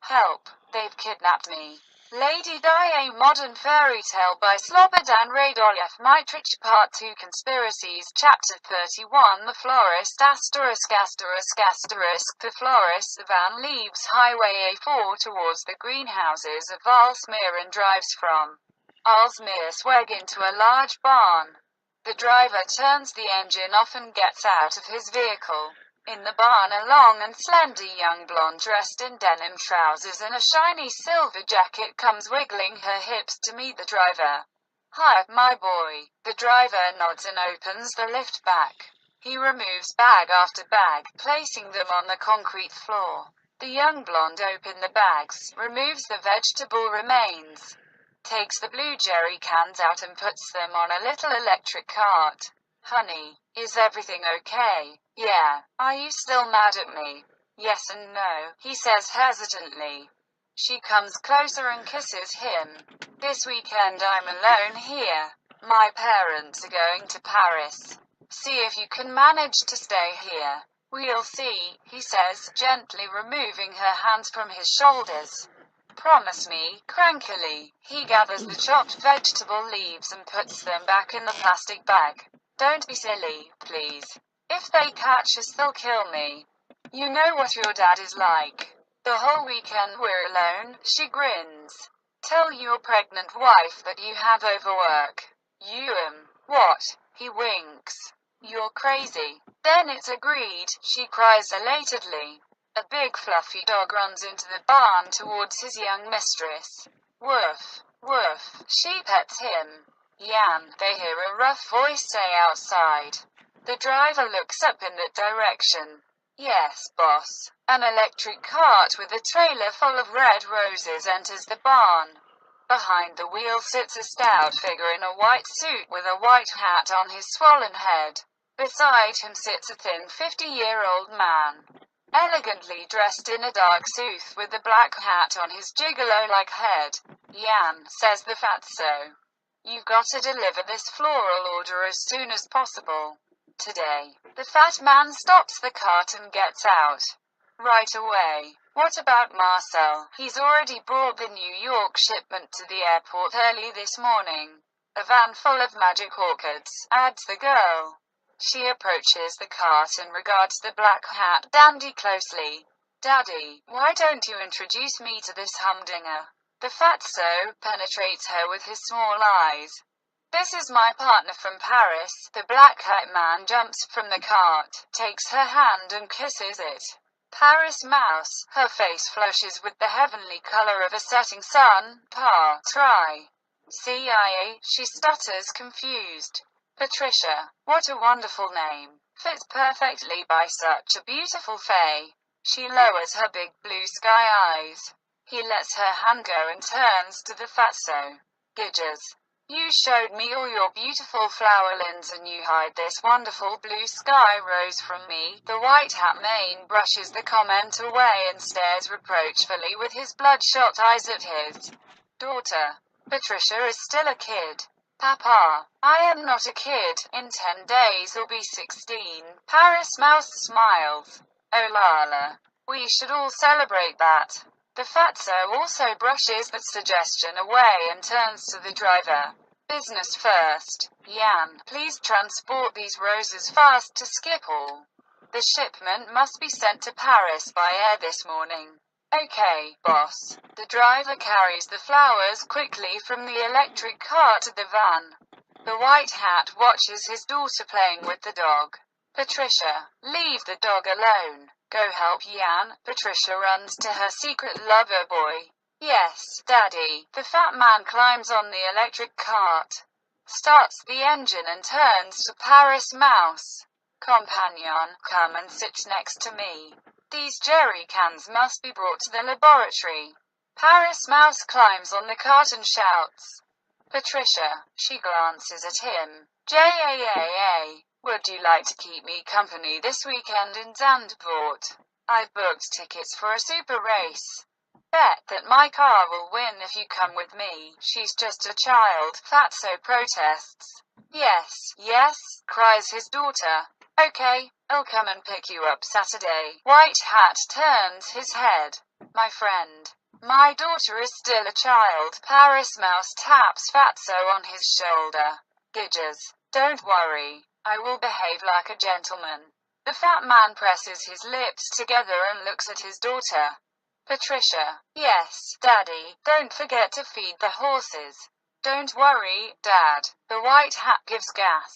Help! They've kidnapped me. Lady Di, a Modern Fairytale by Slobodan Radojev. Mitrich Part 2 Conspiracies Chapter 31 The Florist The florist van leaves Highway A4 towards the greenhouses of Aalsmeer and drives from Aalsmeersweg into a large barn. The driver turns the engine off and gets out of his vehicle. In the barn, a long and slender young blonde dressed in denim trousers and a shiny silver jacket comes wiggling her hips to meet the driver. "Hi, my boy." The driver nods and opens the lift back. He removes bag after bag, placing them on the concrete floor. The young blonde opens the bags, removes the vegetable remains, takes the blue jerry cans out and puts them on a little electric cart. "Honey, is everything okay?" "Yeah. Are you still mad at me?" "Yes and no," he says hesitantly. She comes closer and kisses him. "This weekend I'm alone here. My parents are going to Paris. See if you can manage to stay here." "We'll see," he says, gently removing her hands from his shoulders. "Promise me," crankily. He gathers the chopped vegetable leaves and puts them back in the plastic bag. "Don't be silly, please. If they catch us, they'll kill me. You know what your dad is like. The whole weekend we're alone." She grins. "Tell your pregnant wife that you have overwork." What?" He winks. "You're crazy." "Then it's agreed," she cries elatedly. A big fluffy dog runs into the barn towards his young mistress. "Woof, woof." She pets him. "Jan," they hear a rough voice say outside. The driver looks up in that direction. "Yes, boss." An electric cart with a trailer full of red roses enters the barn. Behind the wheel sits a stout figure in a white suit with a white hat on his swollen head. Beside him sits a thin 50-year-old man, elegantly dressed in a dark suit with a black hat on his gigolo-like head. "Jan," says the fatso, "you've got to deliver this floral order as soon as possible. Today." The fat man stops the cart and gets out. "Right away." "What about Marcel?" "He's already brought the New York shipment to the airport early this morning. A van full of magic orchids," adds the girl. She approaches the cart and regards the black hat dandy closely. "Daddy, why don't you introduce me to this humdinger?" The fatso penetrates her with his small eyes. "This is my partner from Paris." The black hat man jumps from the cart, takes her hand and kisses it. "Paris mouse." Her face flushes with the heavenly color of a setting sun. "Pa, try." CIA, she stutters, confused. "Patricia. What a wonderful name. Fits perfectly by such a beautiful fae." She lowers her big blue sky eyes. He lets her hand go and turns to the fatso. "Gidges. You showed me all your beautiful flower lens and you hide this wonderful blue sky rose from me." The white hat man brushes the comment away and stares reproachfully with his bloodshot eyes at his daughter. Patricia is still a kid. "Papa, I am not a kid. In 10 days I'll be 16. Paris mouse smiles. "Oh Lala. We should all celebrate that." The fatso also brushes that suggestion away and turns to the driver. "Business first. Jan, please transport these roses fast to Schiphol. The shipment must be sent to Paris by air this morning." "Okay, boss." The driver carries the flowers quickly from the electric car to the van. The white hat watches his daughter playing with the dog. "Patricia, leave the dog alone. Go help Jan." Patricia runs to her secret lover boy. "Yes, Daddy." The fat man climbs on the electric cart, starts the engine and turns to Paris mouse. "Companion, come and sit next to me. These jerry cans must be brought to the laboratory." Paris mouse climbs on the cart and shouts, "Patricia." She glances at him. "JAAA. Would you like to keep me company this weekend in Zandvoort? I've booked tickets for a super race. Bet that my car will win if you come with me." "She's just a child," fatso protests. "Yes, yes," cries his daughter. "Okay, I'll come and pick you up Saturday." White hat turns his head. My friend. My daughter is still a child. Paris Mouse taps Fatso on his shoulder. Gidges. Don't worry. I will behave like a gentleman. The fat man presses his lips together and looks at his daughter. Patricia. Yes, Daddy. Don't forget to feed the horses. Don't worry, Dad. The white hat gives gas.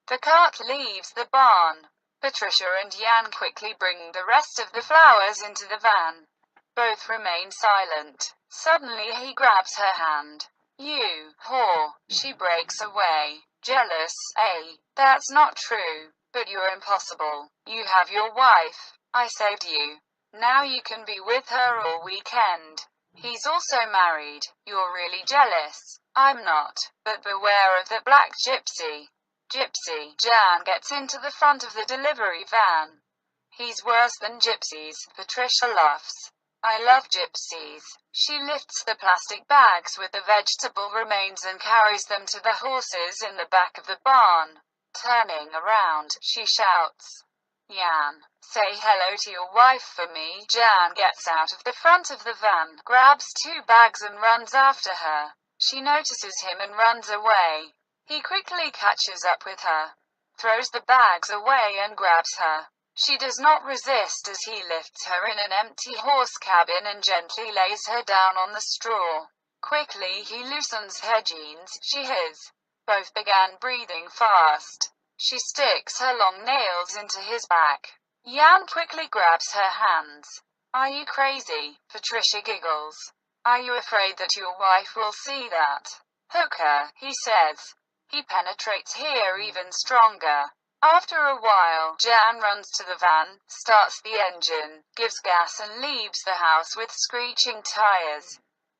The cart leaves the barn. Patricia and Jan quickly bring the rest of the flowers into the van. Both remain silent. Suddenly he grabs her hand. You whore. She breaks away. Jealous, eh? That's not true. But you're impossible. You have your wife. I saved you. Now you can be with her all weekend. He's also married. You're really jealous. I'm not. But beware of the Black Gypsy. Gypsy. Jan gets into the front of the delivery van. He's worse than gypsies. Patricia laughs. I love gypsies. She lifts the plastic bags with the vegetable remains and carries them to the horses in the back of the barn. Turning around, she shouts, Jan, say hello to your wife for me. Jan gets out of the front of the van, grabs 2 bags and runs after her. She notices him and runs away. He quickly catches up with her, throws the bags away and grabs her. She does not resist as he lifts her in an empty horse cabin and gently lays her down on the straw. Quickly he loosens her jeans. She his. Both began breathing fast. She sticks her long nails into his back. Jan quickly grabs her hands. Are you crazy? Patricia giggles. Are you afraid that your wife will see that? Hook her, he says. He penetrates here even stronger. After a while, Jan runs to the van, starts the engine, gives gas and leaves the house with screeching tires.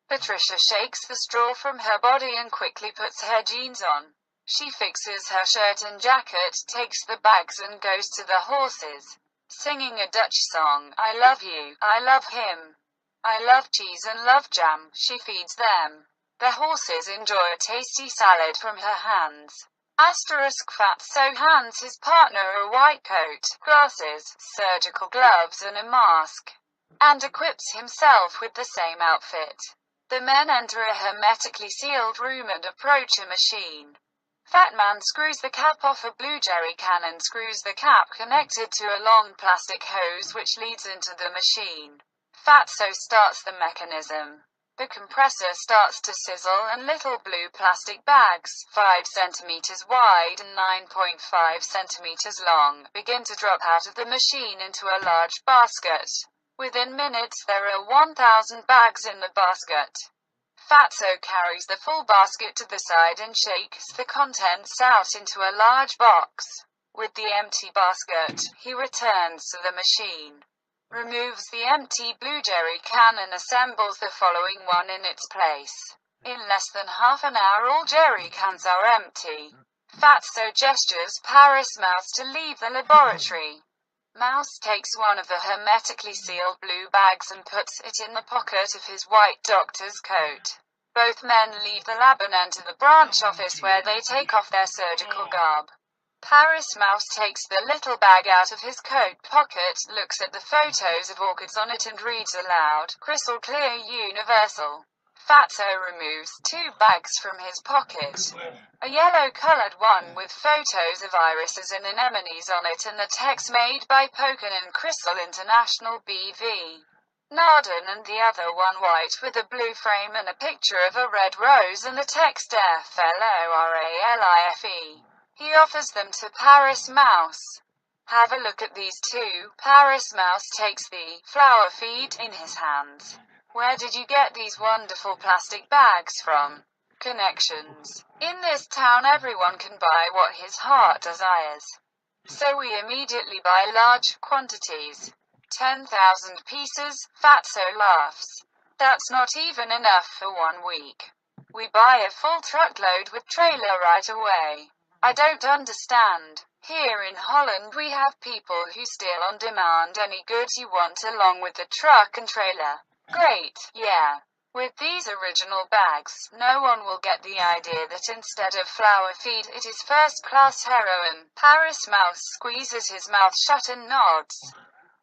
Patricia shakes the straw from her body and quickly puts her jeans on. She fixes her shirt and jacket, takes the bags and goes to the horses, singing a Dutch song. I love you, I love him. I love cheese and love jam. She feeds them. The horses enjoy a tasty salad from her hands. Fatso hands his partner a white coat, glasses, surgical gloves and a mask, and equips himself with the same outfit. The men enter a hermetically sealed room and approach a machine. Fat man screws the cap off a blue jerry can and screws the cap connected to a long plastic hose which leads into the machine. Fatso starts the mechanism. The compressor starts to sizzle and little blue plastic bags, 5 centimeters wide and 9.5 centimeters long, begin to drop out of the machine into a large basket. Within minutes there are 1,000 bags in the basket. Fatso carries the full basket to the side and shakes the contents out into a large box. With the empty basket, he returns to the machine, removes the empty blue jerry can and assembles the following one in its place. In less than half an hour all jerry cans are empty. Fatso gestures Paris Mouse to leave the laboratory. Mouse takes one of the hermetically sealed blue bags and puts it in the pocket of his white doctor's coat. Both men leave the lab and enter the branch office where they take off their surgical garb. Paris Mouse takes the little bag out of his coat pocket, looks at the photos of orchids on it and reads aloud, crystal clear universal. Fatso removes 2 bags from his pocket. A yellow-colored one with photos of irises and anemones on it and the text made by Pocan and Crystal International BV. Narden, and the other one white with a blue frame and a picture of a red rose and the text FLORALIFE. He offers them to Paris Mouse. Have a look at these 2. Paris Mouse takes the flower feed in his hands. Where did you get these wonderful plastic bags from? Connections. In this town everyone can buy what his heart desires. So we immediately buy large quantities. 10,000 pieces. Fatso laughs. That's not even enough for 1 week. We buy a full truckload with trailer right away. I don't understand. Here in Holland we have people who steal on demand any goods you want along with the truck and trailer. Great, yeah. With these original bags, no one will get the idea that instead of flower feed it is first-class heroin. Paris Mouse squeezes his mouth shut and nods.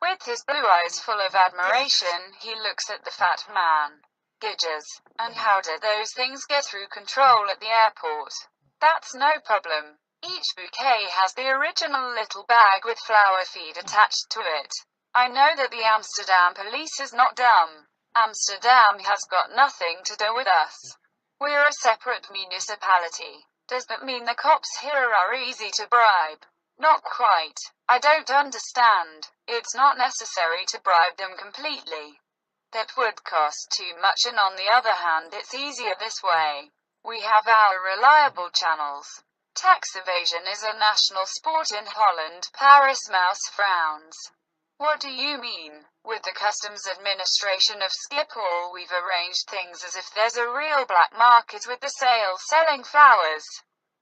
With his blue eyes full of admiration, he looks at the fat man. Gidges. And how do those things get through control at the airport? That's no problem. Each bouquet has the original little bag with flower feed attached to it. I know that the Amsterdam police is not dumb. Amsterdam has got nothing to do with us. We're a separate municipality. Does that mean the cops here are easy to bribe? Not quite. I don't understand. It's not necessary to bribe them completely. That would cost too much, and on the other hand, it's easier this way. We have our reliable channels. Tax evasion is a national sport in Holland. Paris Mouse frowns. What do you mean? With the customs administration of Schiphol, we've arranged things as if there's a real black market with the sales selling flowers.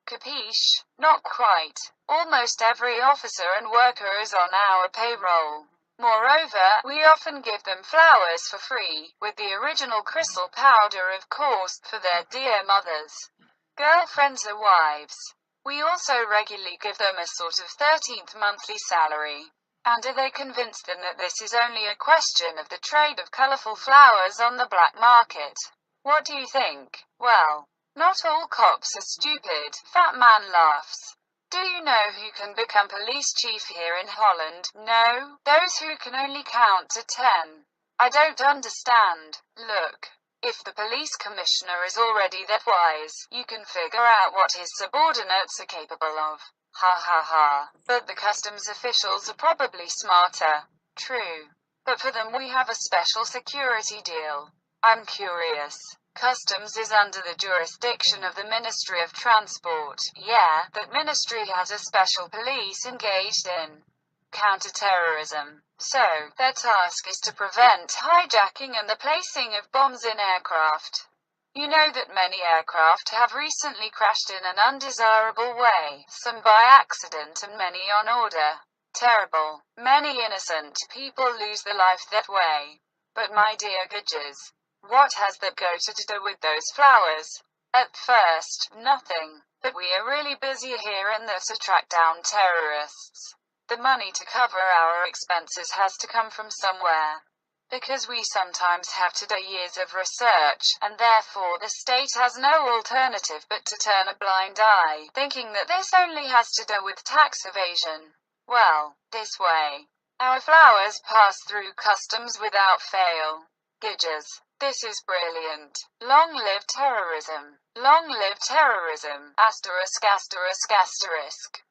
Capiche? Not quite. Almost every officer and worker is on our payroll. Moreover, we often give them flowers for free, with the original crystal powder, of course, for their dear mothers, girlfriends or wives. We also regularly give them a sort of 13th monthly salary. And are they convinced then that this is only a question of the trade of colourful flowers on the black market? What do you think? Well, not all cops are stupid. Fat man laughs. Do you know who can become police chief here in Holland? No, those who can only count to 10. I don't understand. Look, if the police commissioner is already that wise, you can figure out what his subordinates are capable of. Ha ha ha. But the customs officials are probably smarter. True. But for them we have a special security deal. I'm curious. Customs is under the jurisdiction of the Ministry of Transport. Yeah, that ministry has a special police engaged in counter-terrorism. So, their task is to prevent hijacking and the placing of bombs in aircraft. You know that many aircraft have recently crashed in an undesirable way, some by accident and many on order. Terrible. Many innocent people lose their life that way. But my dear Gidges, what has that got to do with those flowers? At first, nothing. But we are really busy here and that to track down terrorists. The money to cover our expenses has to come from somewhere. Because we sometimes have to do years of research, and therefore the state has no alternative but to turn a blind eye, thinking that this only has to do with tax evasion. Well, this way. Our flowers pass through customs without fail. Gidges. This is brilliant. Long live terrorism. Long live terrorism. Asterisk asterisk asterisk.